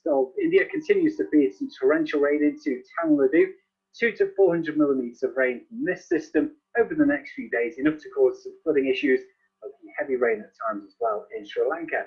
of India continues to fear some torrential rain into Tamil Nadu. 200 to 400 millimetres of rain from this system over the next few days, enough to cause some flooding issues, heavy rain at times as well in Sri Lanka.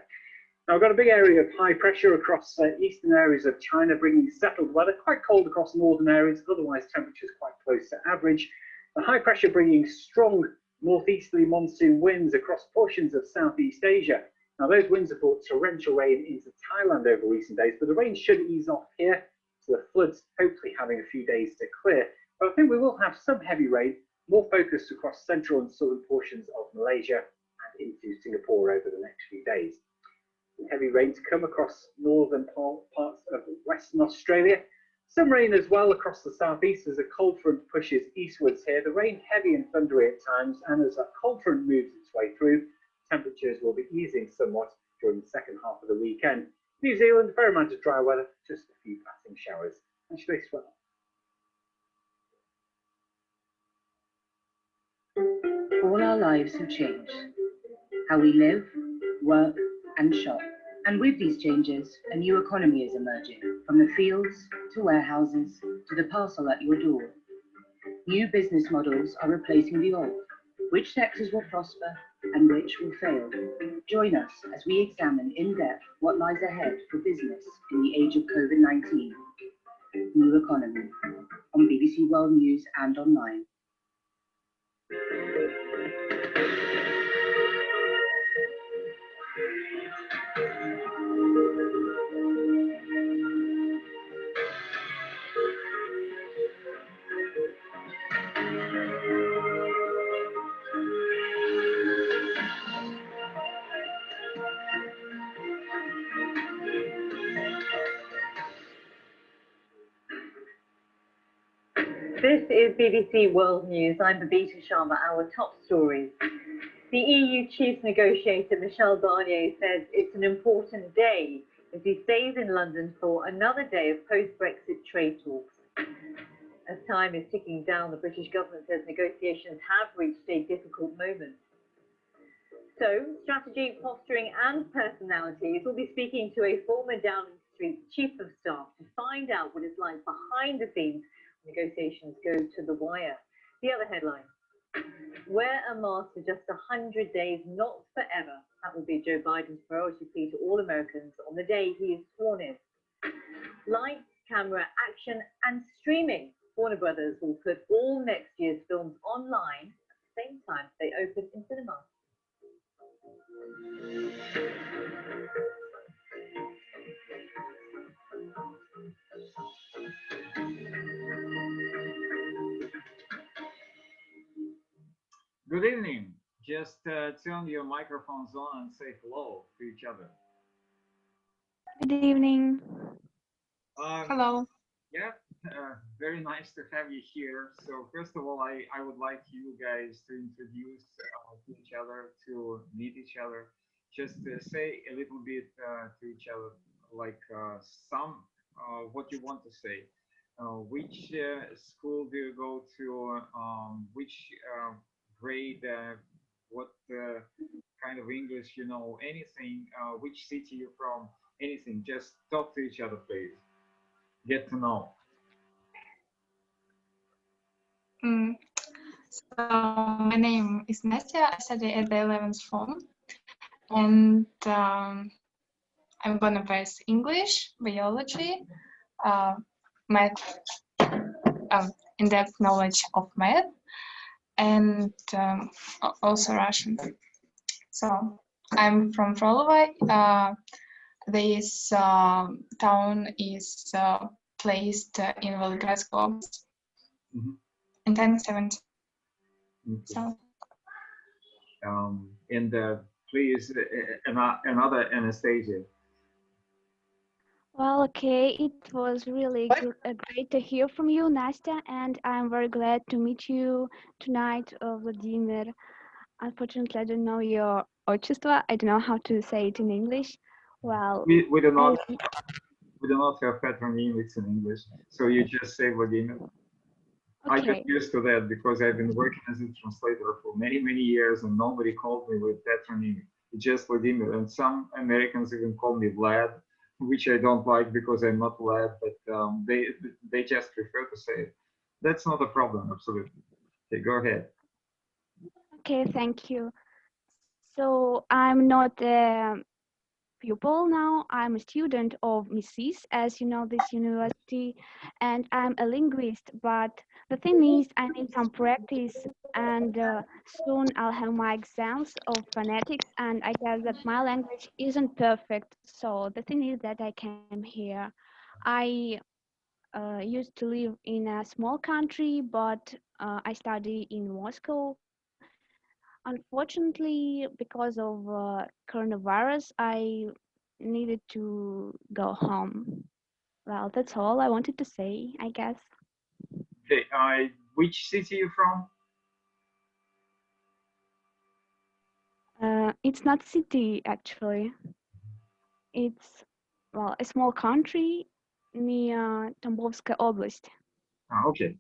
Now, I've got a big area of high pressure across eastern areas of China, bringing settled weather, quite cold across northern areas, otherwise temperatures quite close to average. The high pressure bringing strong northeasterly monsoon winds across portions of Southeast Asia. Now, those winds have brought torrential rain into Thailand over recent days, but the rain should ease off here, so the floods hopefully having a few days to clear. But I think we will have some heavy rain, more focused across central and southern portions of Malaysia and into Singapore over the next few days. Heavy rain to come across northern parts of Western Australia. Some rain as well across the southeast as a cold front pushes eastwards here. The rain heavy and thundery at times, and as that cold front moves its way through, temperatures will be easing somewhat during the second half of the weekend. New Zealand, fair amount of dry weather, just a few passing showers. And should they swell? All our lives have changed. How we live, work, and shop. And with these changes, a new economy is emerging, from the fields to warehouses to the parcel at your door. New business models are replacing the old. Which sectors will prosper and which will fail? Join us as we examine in depth what lies ahead for business in the age of COVID-19. New Economy on BBC World News and online. This is BBC World News. I'm Babita Sharma. Our top stories. The EU chief negotiator Michel Barnier says it's an important day as he stays in London for another day of post-Brexit trade talks. As time is ticking down, the British government says negotiations have reached a difficult moment. So, strategy, posturing and personalities will be speaking to a former Downing Street chief of staff to find out what it's like behind the scenes negotiations go to the wire. The other headline: wear a mask for just 100 days, not forever. That will be Joe Biden's priority plea to all Americans on the day he is sworn in. Lights, camera, action and streaming. Warner Brothers will put all next year's films online at the same time they open in cinemas. Good evening. Just turn your microphones on and say hello to each other. Good evening. Hello. Yeah, very nice to have you here. So first of all, I would like you guys to introduce to each other, to meet each other. Just say a little bit to each other, like what you want to say. Which school do you go to? Which grade? What kind of English you know? Anything? Which city you're from? Anything? Just talk to each other, please. Get to know. So my name is Nastya. I study at the 11th form, and I'm gonna pass English, biology, math, in-depth knowledge of math, and also Russian. So I'm from Frolova. This town is placed in Volgograd Oblast in 1070. So. And please, another Anastasia. Well, okay, it was really great to hear from you, Nastya, and I'm very glad to meet you tonight, Vladimir. Unfortunately, I don't know your отчество. I don't know how to say it in English. Well, we do not have patronymics in English, so you just say Vladimir. Okay. I get used to that because I've been working as a translator for many years, and nobody called me with patronymic. It's just Vladimir, and some Americans even call me Vlad. which I don't like because I'm not lab, but they just prefer to say it. That's not a problem, absolutely. Okay, go ahead. Okay, thank you. So I'm not a pupil now. I'm a student of Mrs. as you know, this university, and I'm a linguist. But the thing is, I need some practice, and soon I'll have my exams of phonetics, and I guess that my language isn't perfect. So the thing is that I came here. I used to live in a small country, but I study in Moscow. Unfortunately, because of coronavirus, I needed to go home. Well, that's all I wanted to say, I guess. Okay, which city are you from? It's not city actually. It's well a small country near Tambovskaya Oblast. Okay.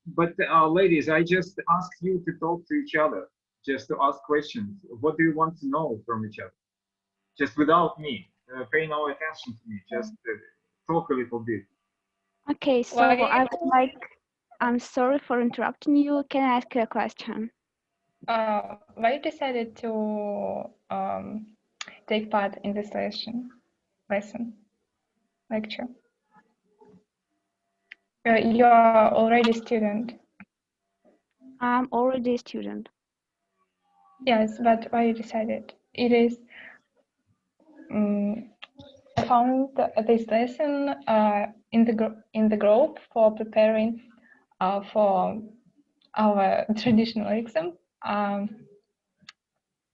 But ladies, I just asked you to talk to each other, just to ask questions. What do you want to know from each other? Just without me, pay no attention to me, just talk a little bit. Okay, so I would like, I'm sorry for interrupting you. Can I ask you a question? Why you decided to take part in this lecture? You are already a student. I'm already a student. Yes, but why you decided? It is. I found this lesson in the group for preparing for our traditional exam,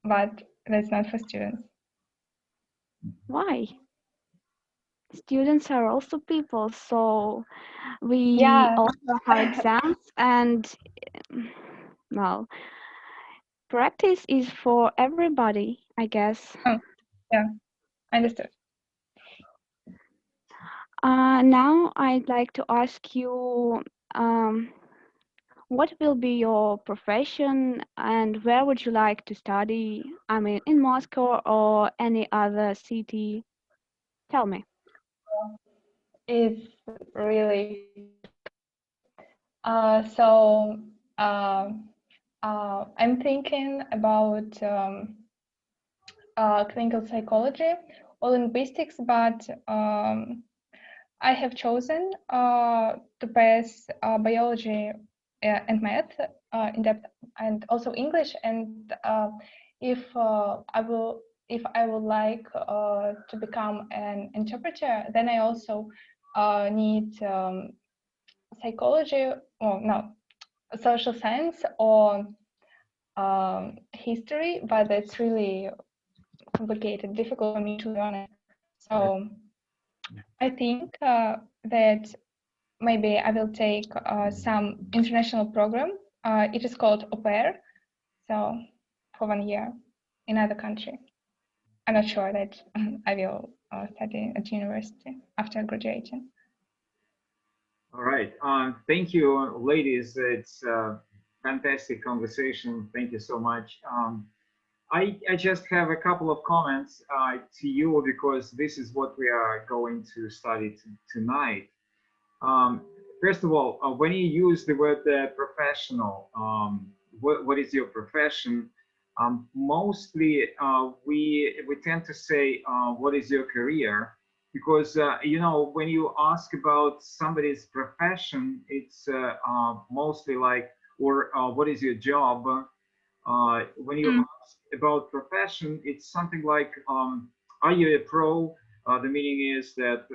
but that's not for students. Why? Students are also people, so we also have exams, and well, practice is for everybody, I guess. Yeah, I understood. Now I'd like to ask you, what will be your profession and where would you like to study? I mean, in Moscow or any other city? Tell me. It's really I'm thinking about clinical psychology or linguistics, but I have chosen to pass biology and math in depth, and also English. And if I would like to become an interpreter, then I also need psychology, or no, social science or history, but that's really complicated, difficult for me to learn it. So I think that maybe I will take some international program. It is called au pair, so for 1 year in another country. I'm not sure that I will study at university after graduating. All right. Thank you, ladies. It's a fantastic conversation. Thank you so much. I just have a couple of comments to you because this is what we are going to study tonight. First of all, when you use the word professional, what is your profession? Mostly we tend to say what is your career, because you know, when you ask about somebody's profession, it's mostly like, or what is your job? When you ask about profession, it's something like, are you a pro? The meaning is that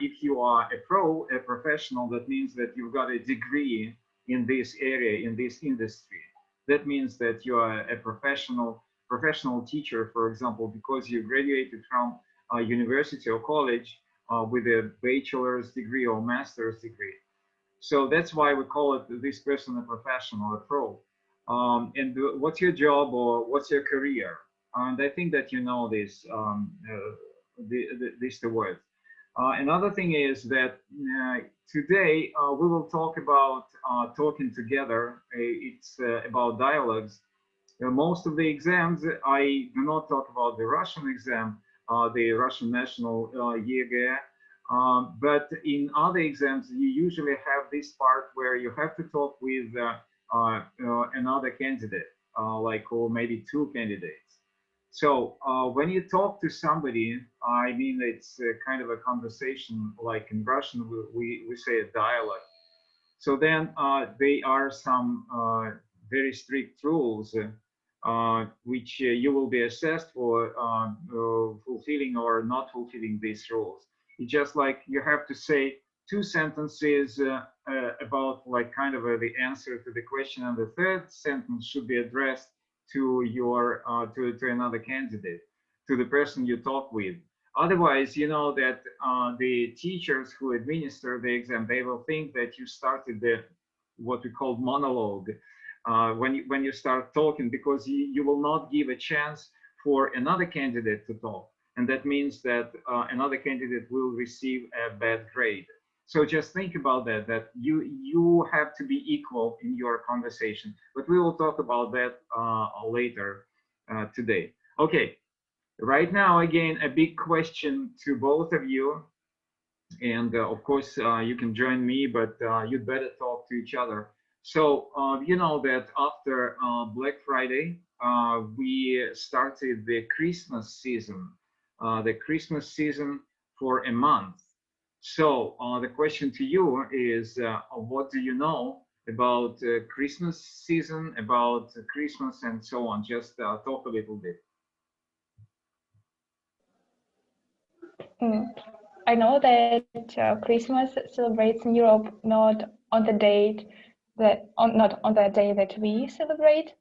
if you are a pro, a professional, that means that you've got a degree in this area, in this industry. That means that you are a professional teacher, for example, because you graduated from a university or college with a bachelor's degree or master's degree. So that's why we call it, this person, a professional, a pro. And what's your job or what's your career? And I think that you know this, the word. Another thing is that today we will talk about talking together. It's about dialogues. Most of the exams, I do not talk about the Russian exam. the Russian national GRE. But in other exams, you usually have this part where you have to talk with another candidate, or maybe two candidates. So when you talk to somebody, I mean, it's kind of a conversation, like in Russian, we say a dialogue. So then there are some very strict rules which you will be assessed for fulfilling or not fulfilling these rules. It's just like you have to say two sentences about like kind of the answer to the question, and the third sentence should be addressed to your to another candidate, to the person you talk with. Otherwise, you know that the teachers who administer the exam, they will think that you started the what we call monologue when you start talking, because you will not give a chance for another candidate to talk, and that means that another candidate will receive a bad grade. So just think about that you have to be equal in your conversation, but we will talk about that later today. Okay, right now, again, a big question to both of you, and of course you can join me, but you'd better talk to each other. So you know that after Black Friday, we started the Christmas season, for a month. So the question to you is, what do you know about Christmas season, about Christmas and so on? Just talk a little bit. I know that Christmas celebrates in Europe not on the date not on the day that we celebrate.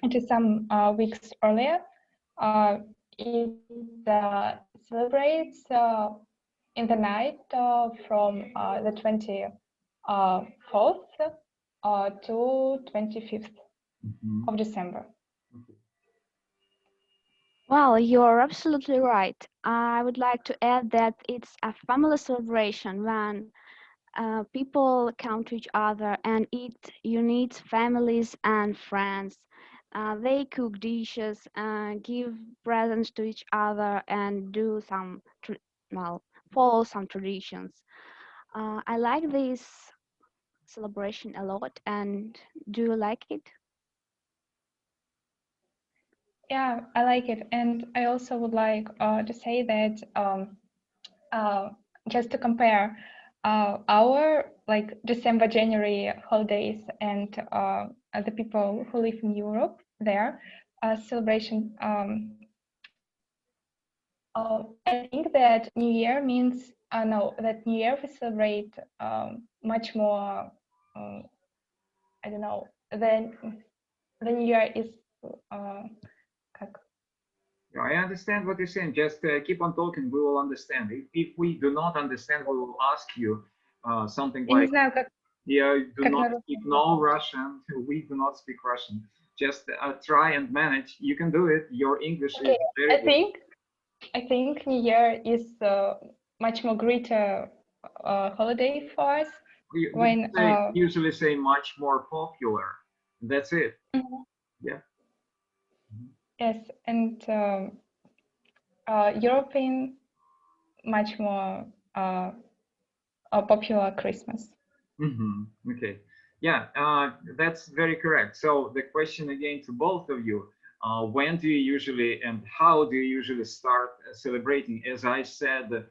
It is some weeks earlier. It celebrates in the night from the 24th to 25th of December. Well, you're absolutely right. I would like to add that it's a family celebration when people come to each other, and it unites families and friends. They cook dishes, give presents to each other, and do some, follow some traditions. I like this celebration a lot, and do you like it? Yeah, I like it, and I also would like to say that just to compare our like December, January holidays and the people who live in Europe, their celebration. I think that New Year means that New Year we celebrate much more. I don't know. The New Year is. I understand what you're saying. Just keep on talking. We will understand. If we do not understand, we will ask you something like, "Yeah, do not speak no Russian. We do not speak Russian. Just try and manage. You can do it. Your English is very good." I think New Year is much more greater holiday for us. When usually say much more popular. That's it. Yeah. Yes, and European much more popular Christmas. Okay. Yeah, that's very correct. So the question again to both of you, when do you usually and how do you usually start celebrating? As I said,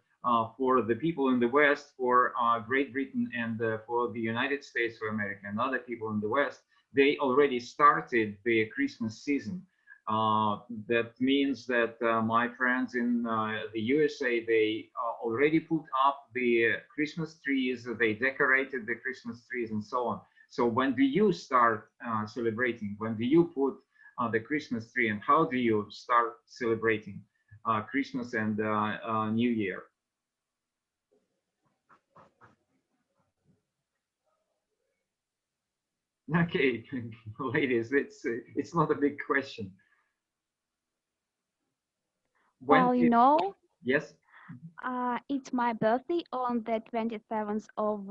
for the people in the West, for Great Britain and for the United States of America and other people in the West, they already started the Christmas season. That means that my friends in the USA, they already put up the Christmas trees, they decorated the Christmas trees and so on. So when do you start celebrating? When do you put the Christmas tree, and how do you start celebrating Christmas and New Year? Okay, ladies, it's not a big question. Well, you know, yes. It's my birthday on the 27th of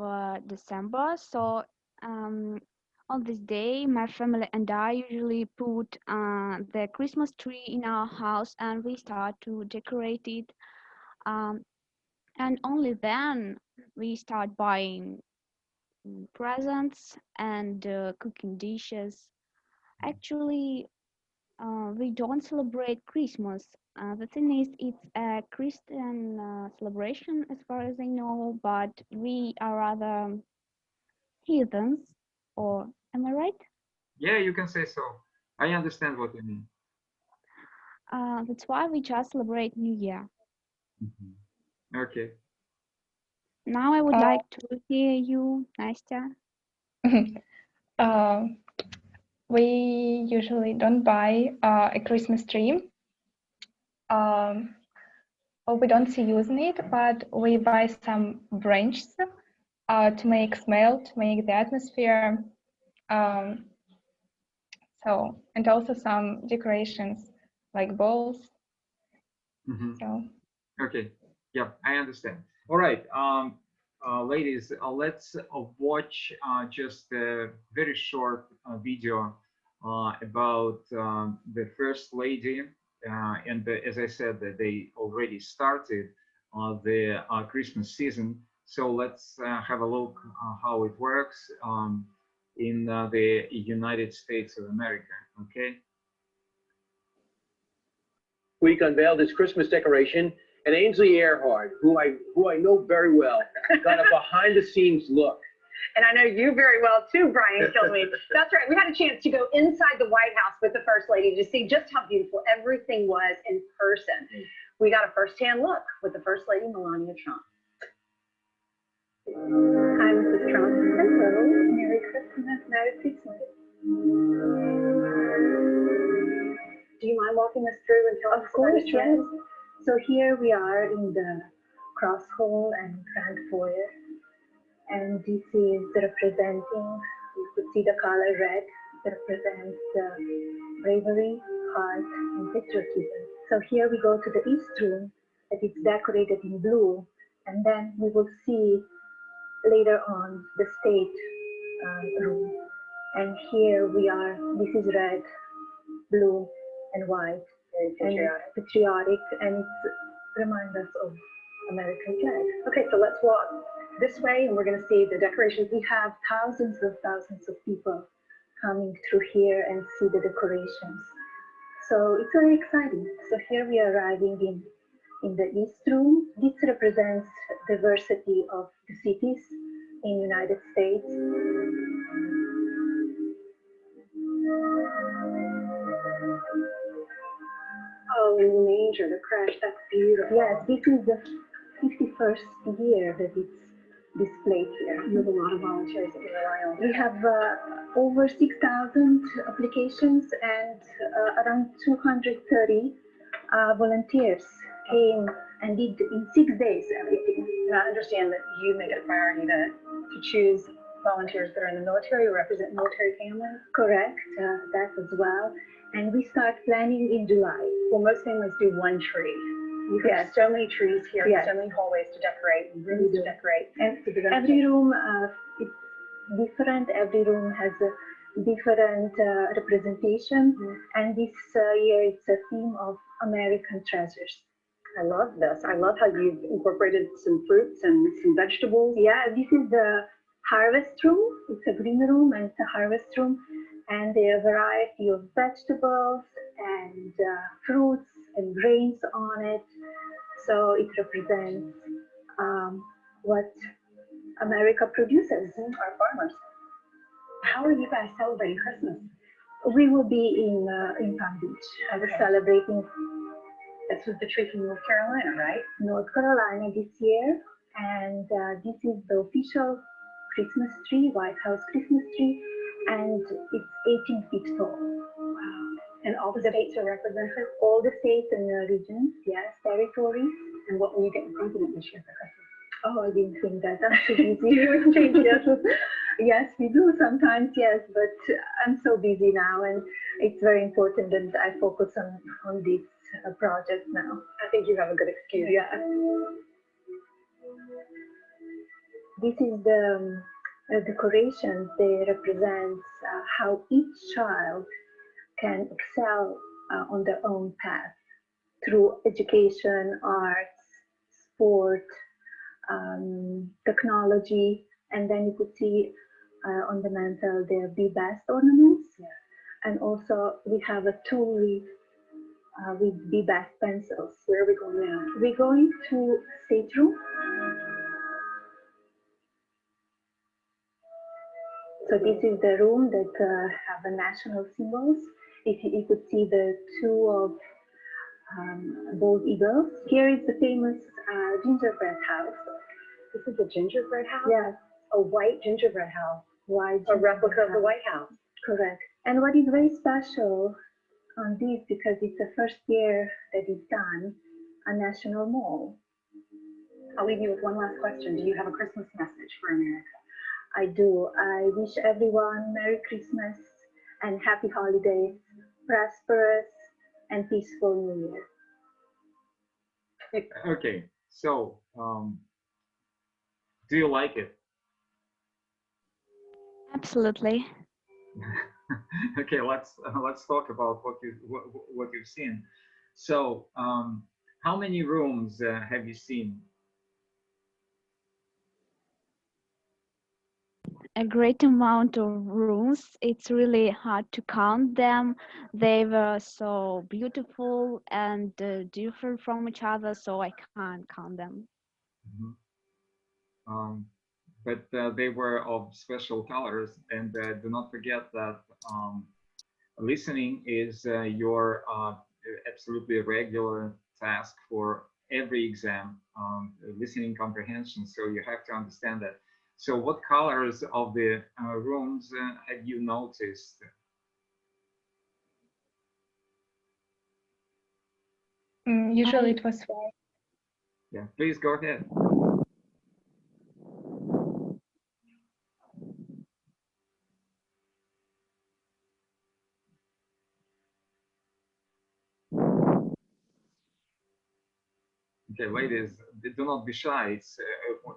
December. So on On this day, my family and I usually put the Christmas tree in our house and we start to decorate it. And only then we start buying presents and cooking dishes. Actually, we don't celebrate Christmas. The thing is, it's a Christian celebration, as far as I know, but we are rather heathens, or am I right? Yeah, you can say so. I understand what you mean. That's why we just celebrate New Year. Okay. Now I would like to hear you, Nastya. We usually don't buy a Christmas tree, or we don't see using it, but we buy some branches to make smell, to make the atmosphere. So, and also some decorations like balls. So. Okay. Yeah, I understand. All right. Ladies, let's watch just a very short video about the First Lady. And as I said, that they already started the Christmas season. So let's have a look how it works in the United States of America. Okay. Week unveiled its Christmas decoration, and Ainsley Earhart, who I know very well, got a behind-the-scenes look. And I know you very well too, Brian Kilmeade. That's right. We had a chance to go inside the White House with the First Lady to see just how beautiful everything was in person. We got a first-hand look with the First Lady, Melania Trump. Hi, Mrs. Trump. Hello. Merry Christmas. Merry Christmas. Do you mind walking us through and tell us about the trend? Yes. So here we are in the cross hall and grand foyer. And this is representing, you could see the color red, it represents bravery, heart, and patriotism. So here we go to the East Room, that is decorated in blue, and then we will see later on the State Room. And here we are, this is red, blue, and white, and patriotic, and it reminds us of American flag. Okay, so let's walk this way and we're going to see the decorations. We have thousands of people coming through here and see the decorations. So it's very exciting. So here we are arriving in the East Room. This represents diversity of the cities in the United States. Oh, in the manger, the crash, that's beautiful. Yes, this is the 51st year that it's displayed here. You have a lot of volunteers that you rely on. We have over 6,000 applications and around 230 volunteers came and did in 6 days everything. And I understand that you make it a priority to choose volunteers that are in the military or represent military families? Correct, that as well. And we start planning in July. Well, most families do one tree. You have so many trees here, so many hallways to decorate, rooms to decorate. And every room is different. Every room has a different representation. And this year it's a theme of American treasures. I love this. I love how you've incorporated some fruits and some vegetables. Yeah, this is the harvest room. It's a green room and it's a harvest room. And there are a variety of vegetables and fruits and grains on it. So it represents what America produces. Our farmers. How are you guys celebrating Christmas? We will be in Palm Beach. I was celebrating. This was the tree from North Carolina, right? North Carolina this year. And this is the official Christmas tree, White House Christmas tree. And it's 18 feet tall. Wow. And all the states are represented? All the states and regions, yes, territories. And what will you get president this year for Christmas? Oh, I didn't think that. I'm too busy. Yes, we do sometimes, yes, but I'm so busy now and it's very important that I focus on this project now. I think you have a good excuse. Yeah. This is the decorations, they represent how each child can excel on their own path through education, arts, sport, technology, and then you could see on the mantle there Be Best ornaments. Yeah. And also we have a tool with Be Best pencils. Where are we going now? We're going to stateroom. So this is the room that have the national symbols. If you could see the two of bald eagles. Here is the famous gingerbread house. This is a gingerbread house? Yes. A white gingerbread house. White a replica of the White House. Correct. And what is very special on this, because it's the first year that it's done, a national mall. I'll leave you with one last question. Do you have a Christmas message for America? I do. I wish everyone Merry Christmas and Happy Holidays, prosperous and peaceful New Year. Okay, so do you like it? Absolutely. Okay, let's talk about what you've seen. So, how many rooms have you seen? A great amount of rooms. It's really hard to count them. They were so beautiful and different from each other, so I can't count them. Mm-hmm. But they were of special colors, and do not forget that listening is your absolutely regular task for every exam, listening comprehension, so you have to understand that. So what colors of the rooms have you noticed? Usually it was white. Yeah, please go ahead. Okay, ladies, do not be shy.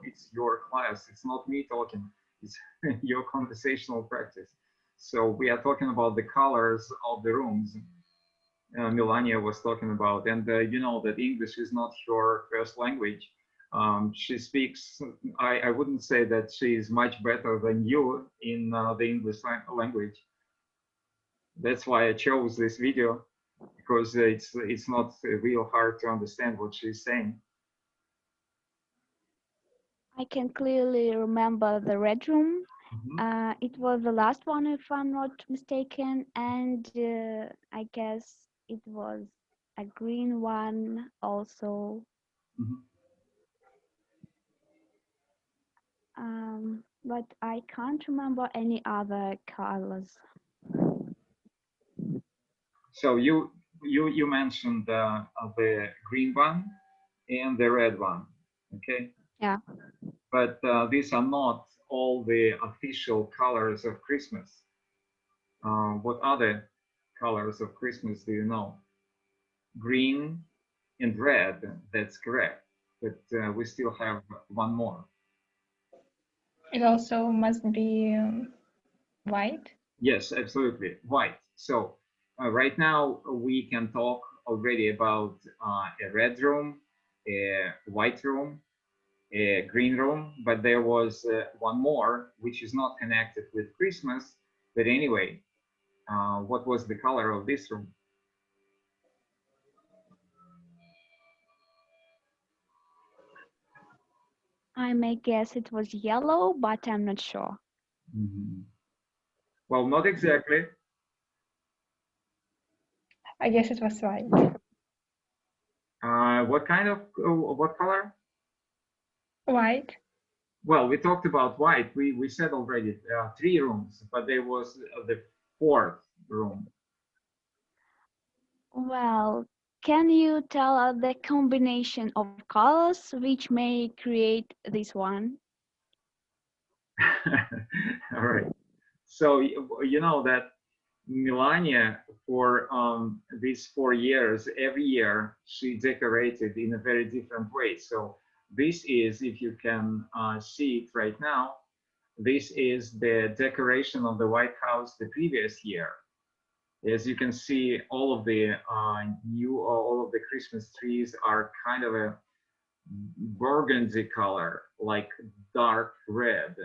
It's your class. It's not me talking. It's your conversational practice. So we are talking about the colors of the rooms. Melania was talking about, and you know that English is not her first language. She speaks. I wouldn't say that she is much better than you in the English language. That's why I chose this video, because it's not real hard to understand what she's saying. I can clearly remember the red room. Mm-hmm. It was the last one, if I'm not mistaken, and I guess it was a green one also. Mm-hmm. But I can't remember any other colors. So you mentioned the green one and the red one, okay? Yeah. But these are not all the official colors of Christmas. What other colors of Christmas do you know? Green and red, that's correct. But we still have one more. It also must be white. Yes, absolutely, white. So right now we can talk already about a red room, a white room, a green room, but there was one more which is not connected with Christmas. But anyway, what was the color of this room? I may guess it was yellow, but I'm not sure. Mm-hmm. Well, not exactly. I guess it was white. What color? White. Well, we talked about white. We said already 3 rooms, but there was the 4th room. Well, can you tell us the combination of colors which may create this one? All right. So you know that Melania, for these 4 years, every year she decorated in a very different way. So this is, if you can see it right now, this is the decoration of the White House the previous year. As you can see, all of the Christmas trees are kind of a burgundy color, like dark red.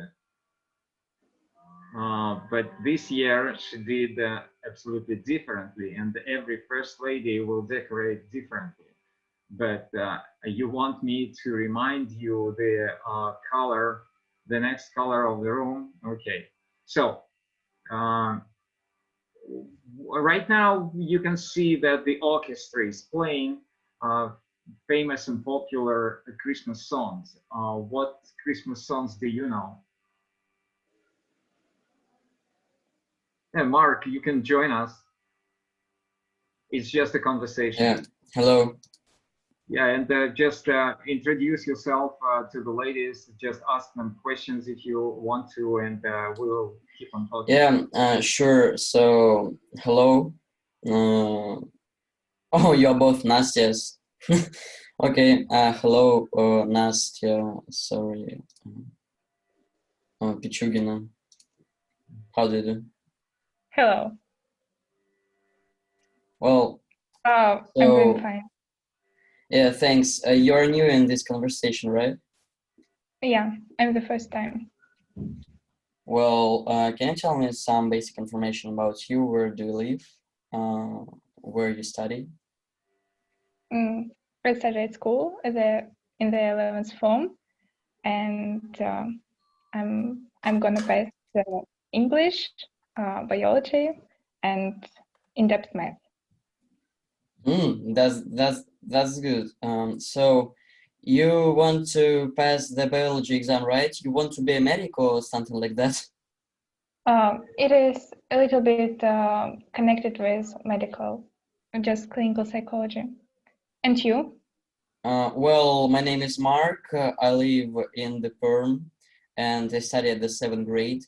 But this year she did absolutely differently, and every first lady will decorate differently. But you want me to remind you the color, the next color of the room? Okay. So right now you can see that the orchestra is playing famous and popular Christmas songs. What Christmas songs do you know? Yeah, Mark, you can join us. It's just a conversation. Yeah, hello. Yeah, and just introduce yourself to the ladies. Just ask them questions if you want to, and we'll keep on talking. Yeah, sure. So, hello. Oh, you're both Nastyas. Okay, hello, Nastya. Sorry. Pichugina. How do you do? Hello. Well, I'm doing fine. Yeah, thanks. You're new in this conversation, right? Yeah, I'm the first time. Well, can you tell me some basic information about you? Where do you live? Where you study? I studied at school in the 11th form, and I'm gonna pass English, biology, and in-depth math. That's good. So you want to pass the biology exam, right? You want to be a medic or something like that? It is a little bit connected with medical, just clinical psychology. And you? Well, my name is Mark. I live in the Perm, and I study at the 7th grade.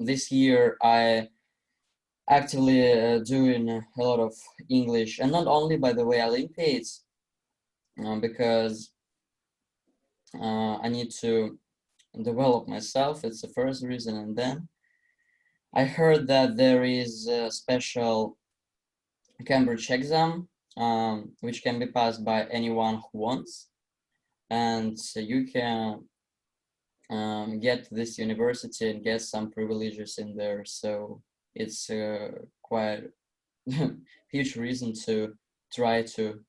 This year I actively doing a lot of English, and not only, by the way, Olympiads, because I need to develop myself. It's the first reason. And then I heard that there is a special Cambridge exam, which can be passed by anyone who wants, and so you can get to this university and get some privileges in there. So it's quite huge reason to try to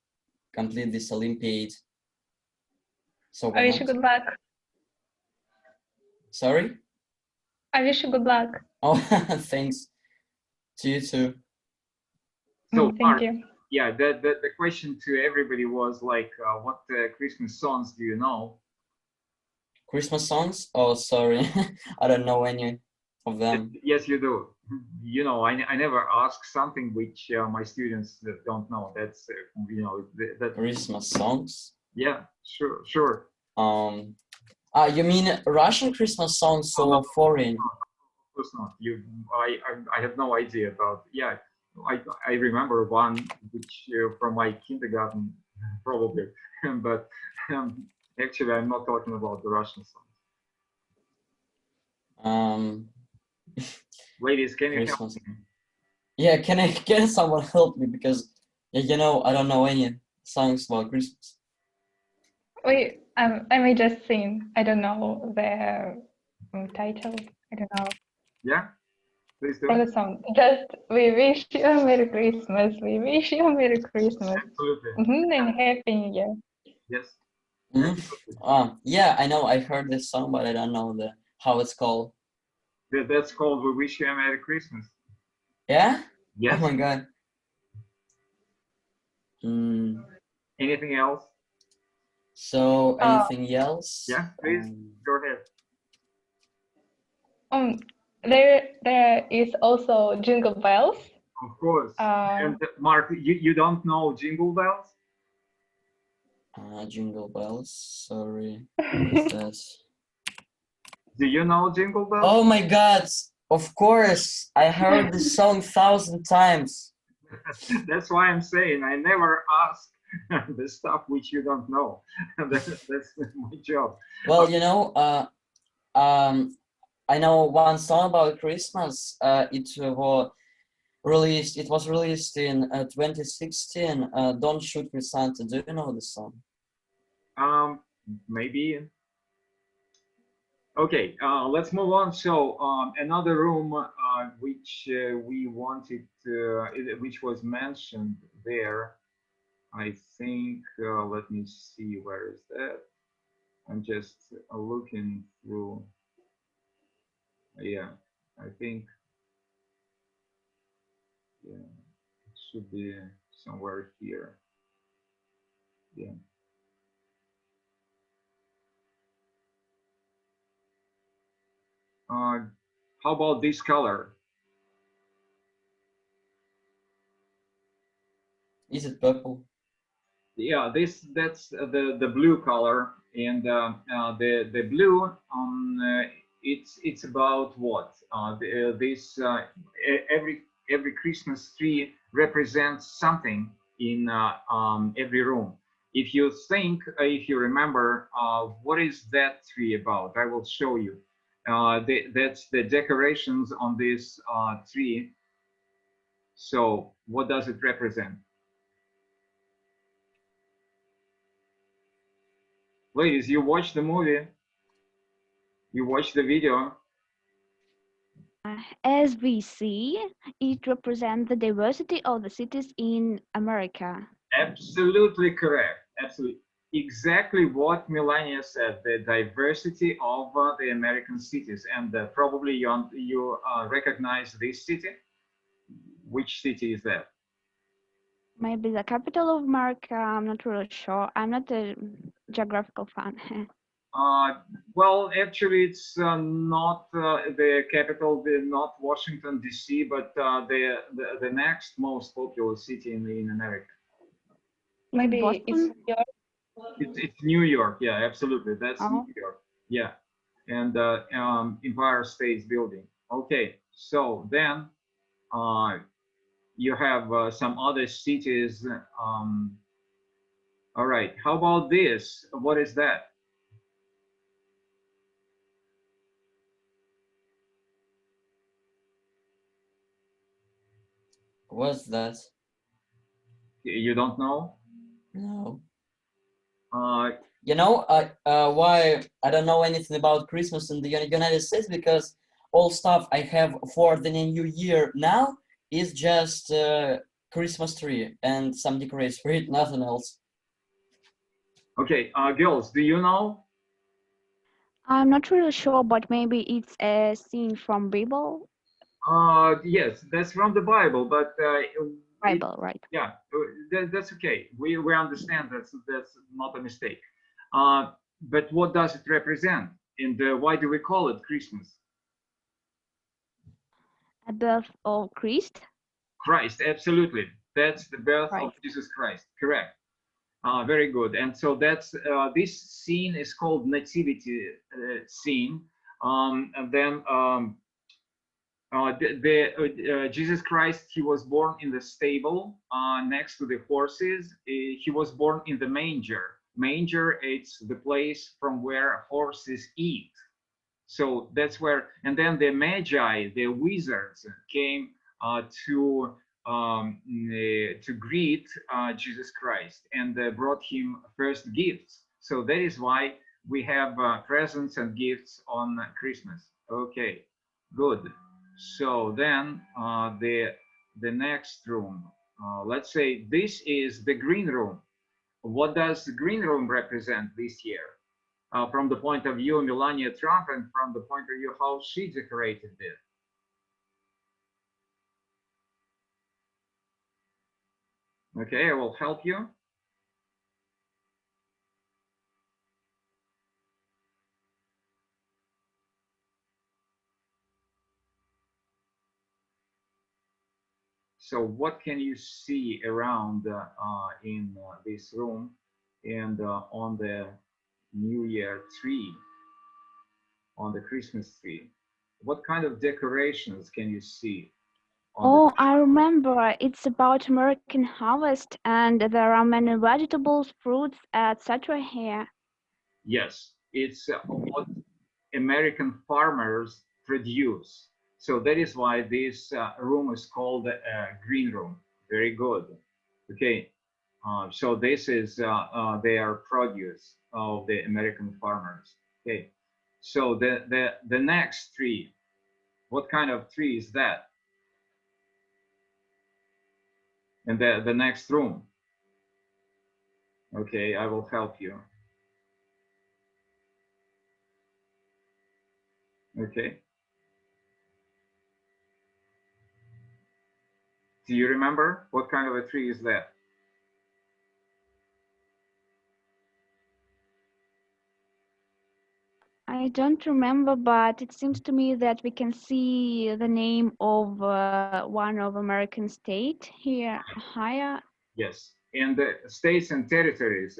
complete this Olympiad. So I wish you good luck. Sorry? I wish you good luck. Oh, thanks. To you too. So, thank Mark, you. Yeah, the question to everybody was like, what Christmas songs do you know? Christmas songs? Oh, sorry. I don't know any of them. Yes, you do. You know, I never ask something which my students don't know. That's, you know, that Christmas songs? Yeah, sure. You mean Russian Christmas songs or foreign? No, of course not. I have no idea about. Yeah, I remember one which from my kindergarten probably, but actually I'm not talking about the Russian songs. Ladies, can you help me? Yeah, can someone help me, because you know I don't know any songs about Christmas. Wait, I may just sing. I don't know the title. I don't know. Yeah, please do. For the song, just we wish you a Merry Christmas. We wish you a Merry Christmas. Absolutely. And Happy New Year. Yes. Yeah, I know. I heard this song, but I don't know how it's called. That's called "We Wish You a Merry Christmas." Yeah. Yes. Oh my God. Anything else? So anything else? Yeah, please go ahead. There is also Jingle Bells. Of course. And Mark, you don't know Jingle Bells? Jingle Bells. Sorry. What is that? Do you know Jingle Bells? Oh my God! Of course, I heard this song 1,000 times. That's why I'm saying I never ask the stuff which you don't know. That's my job. Well, you know, I know one song about Christmas. It was released in 2016. Don't Shoot Me Santa. Do you know the song? Maybe. Okay, let's move on. So another room which we wanted, which was mentioned there, I think, let me see, where is that? I'm just looking through. Yeah, I think, yeah, it should be somewhere here. Yeah. How about this color? Is it purple? Yeah, that's the blue color, and the blue it's about what? Every Christmas tree represents something in every room. If you think, if you remember, what is that tree about? I will show you. That's the decorations on this tree. So what does it represent? Ladies, you watch the movie, you watch the video. As we see, it represents the diversity of the cities in America. Absolutely correct. Absolutely. Exactly what Melania said, the diversity of the American cities. And probably you recognize this city. Which city is that? Maybe the capital of America, I'm not really sure. I'm not a geographical fan. Well, actually, it's not the capital, not Washington, D.C., but the next most popular city in America. Maybe Boston? it's New York. It's New York. Yeah, absolutely. That's New York. Yeah, and Empire State Building. Okay, so then you have some other cities. All right, how about this? What is that? What's that? You don't know? No. Uh, You know, why I don't know anything about Christmas in the United States, because all stuff I have for the New Year now is just Christmas tree and some decorations for it, nothing else. Okay, girls, do you know? I'm not really sure, but maybe it's a scene from Bible. Yes, that's from the Bible, but Bible, right? Yeah, that's okay. We understand that's not a mistake. But what does it represent, and why do we call it Christmas? A birth of Christ. Christ, absolutely. That's the birth Right. of Jesus Christ. Correct. Very good. And so that's this scene is called nativity scene. And then Jesus Christ, he was born in the stable next to the horses. He was born in the manger. Manger, it's the place from where horses eat. So that's where, and then the magi, the wizards, came to greet Jesus Christ and brought him first gifts. So that is why we have presents and gifts on Christmas. Okay, good. So then the next room, let's say this is the green room. What does the green room represent this year? From the point of view of Melania Trump and from the point of view how she decorated it. Okay, I will help you. So what can you see around in this room and on the New Year tree, on the Christmas tree? What kind of decorations can you see? Oh, I remember. It's about American harvest, and there are many vegetables, fruits, etc. here. Yes, it's American farmers produce. So that is why this room is called green room. Very good. Okay, so this is their produce of the American farmers. Okay, so the next tree, what kind of tree is that? And the next room. Okay, I will help you. Okay. Do you remember what kind of a tree is that? I don't remember, but it seems to me that we can see the name of one of American state here higher. Yes, and the states and territories,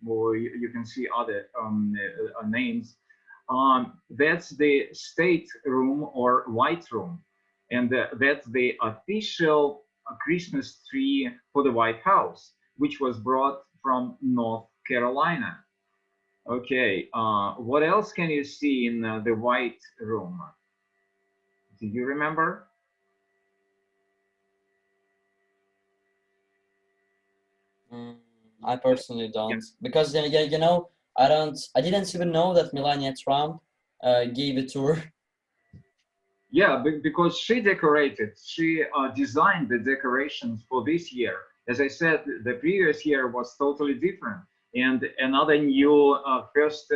well, you can see other names. That's the state room or white room, and that's the official Christmas tree for the White House, which was brought from North Carolina. Okay, what else can you see in the white room? Do you remember? I personally don't, because you know, I didn't even know that Melania Trump gave a tour. Yeah, because she decorated, she designed the decorations for this year. As I said, the previous year was totally different. And another new first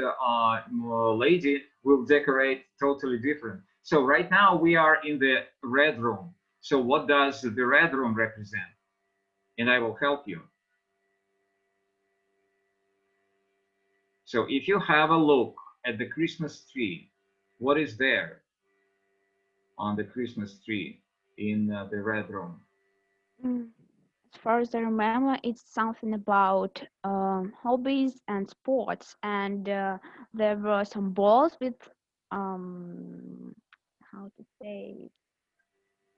lady will decorate totally different. So right now we are in the red room. So what does the red room represent? And I will help you. So if you have a look at the Christmas tree, what is there on the Christmas tree in the red room? As far as I remember, it's something about hobbies and sports, and there were some balls with how to say,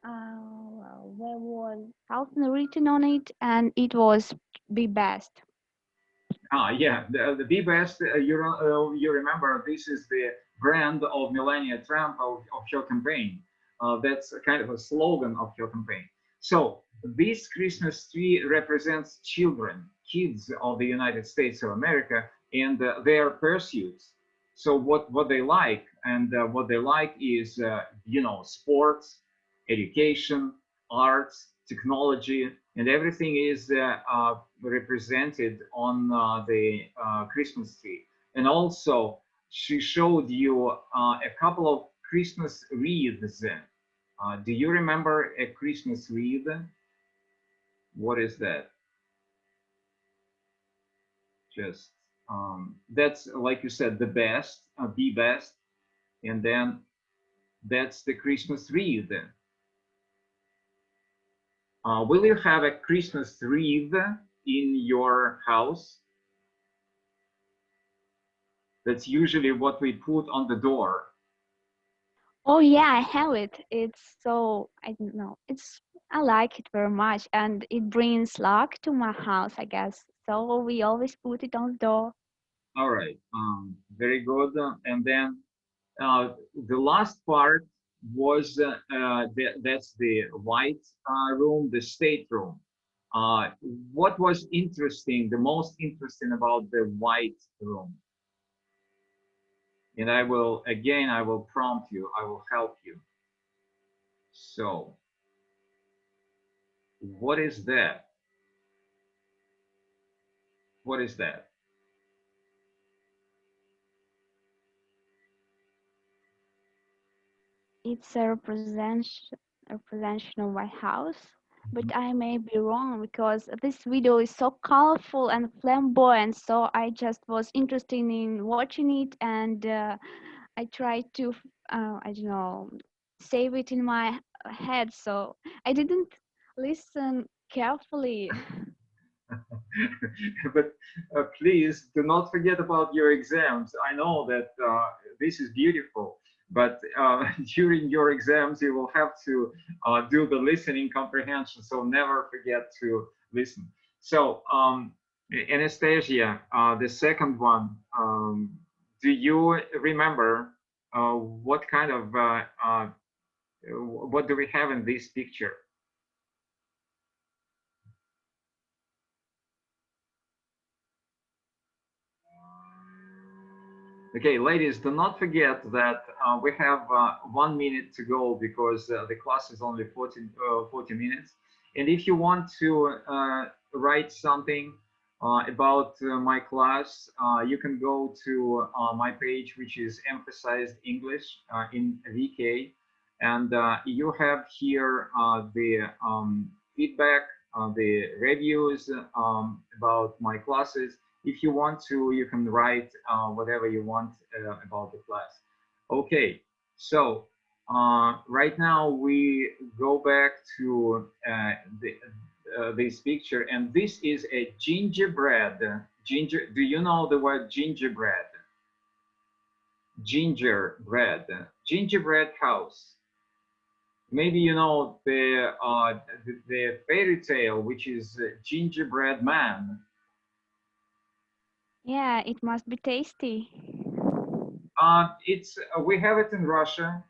there was something written on it, and it was "Be Best." Yeah, the Be Best, you remember, this is the brand of Melania Trump of her campaign. That's kind of a slogan of her campaign. So this Christmas tree represents children, kids of the United States of America, and their pursuits. So what they like, and what they like is, you know, sports, education, arts, technology, and everything is represented on the Christmas tree. And also, she showed you a couple of Christmas wreaths. Do you remember a Christmas wreath? What is that? Just that's, like you said, the best, the best, and then that's the Christmas wreath. Will you have a Christmas wreath in your house? That's usually what we put on the door. Oh yeah, I have it. It's so, I don't know. I like it very much, and it brings luck to my house, I guess. So we always put it on the door. All right, very good. And then the last part was that's the white room, the state room. What was interesting, the most interesting about the white room? And I will prompt you, I will help you. So, what is that? What is that? It's a representation of my house, but I may be wrong because this video is so colorful and flamboyant. So I just was interested in watching it, and I tried to, I don't know, save it in my head. So I didn't listen carefully. But please do not forget about your exams. I know that this is beautiful, but during your exams you will have to do the listening comprehension, so never forget to listen. So Anastasia, the second one, do you remember what kind of what do we have in this picture? Okay, ladies, do not forget that we have 1 minute to go because the class is only 40 minutes. And if you want to write something about my class, you can go to my page, which is Emphasized English in VK. And you have here the feedback, the reviews about my classes. If you want to, you can write whatever you want about the class. Okay, so right now we go back to this picture, and this is a gingerbread. Do you know the word gingerbread? Gingerbread. Gingerbread house. Maybe you know the fairy tale, which is Gingerbread Man. Yeah, it must be tasty. We have it in Russia.